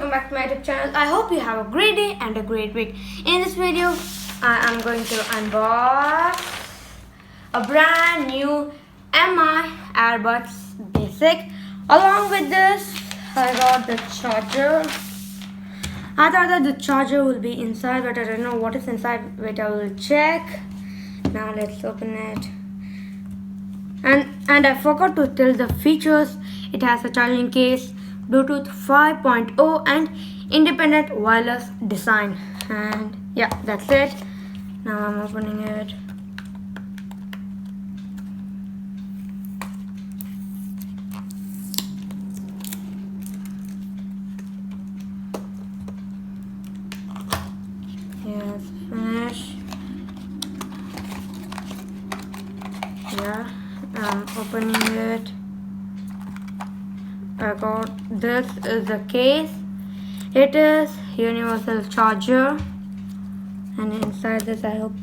welcome back to my YouTube channel. I hope you have a great day and a great week. In this video, I am going to unbox a brand new MI Earbuds Basic. Along with this, I got the charger. I thought that the charger will be inside, but I don't know what is inside. Wait, I will check. Now let's open it. And I forgot to tell the features. It has a charging case, Bluetooth 5.0 and independent wireless design. And yeah, that's it. Now I'm opening it. Yes, finished. Yeah, I'm opening it. I got this is the case. It is universal charger, and inside this I hope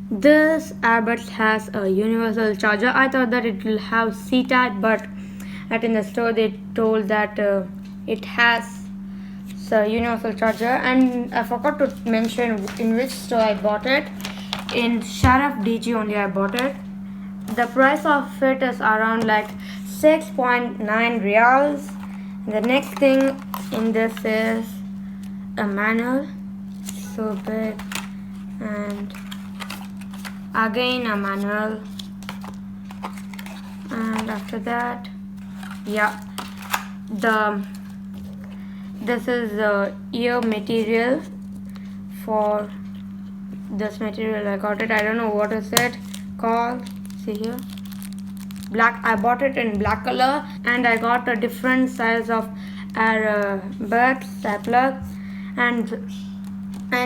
this Earbuds has a universal charger. I thought that it will have C-type, but in the store they told that it has a universal charger. And I forgot to mention in which store I bought it. In Sharaf DG only I bought it. The price of it is around like 6.9 reals. The next thing in this is a manual, so big, and again a manual, and after that, this is the ear material. For this material I got it. I don't know what is it called. See here, black. I bought it in black color, and I got a different size of earbuds plug. And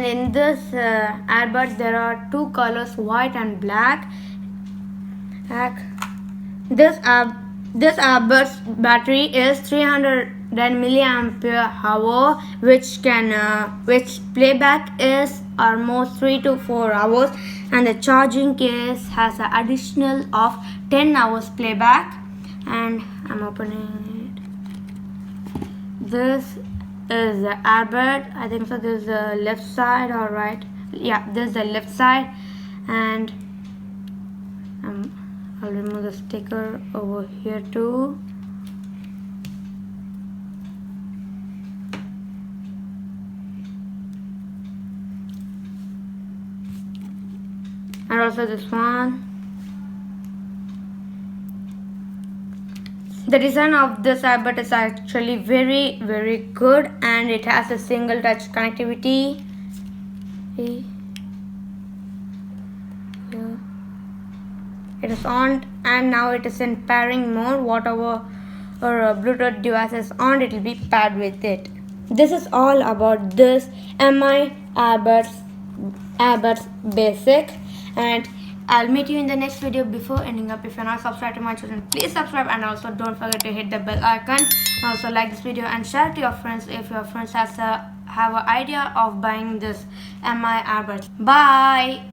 in this earbuds there are two colors, white and black. This earbuds battery is 300 milliampere hour, which playback is almost 3 to 4 hours, and the charging case has an additional of 10 hours playback. And I'm opening it. This is the Earbud. I think so. This is the left side, or right? Yeah, this is the left side. And I'll remove the sticker over here too. And also this one. The design of this Earbud is actually very, very good, and it has a single touch connectivity. Here. It is on, and now it is in pairing mode. Whatever Bluetooth device is on, it will be paired with it. This is all about this MI Earbuds Basic, and I'll meet you in the next video. Before ending up, if you're not subscribed to my channel, please subscribe, and also don't forget to hit the bell icon. Also like this video and share it to your friends if your friends have an idea of buying this MI Earbuds. Bye.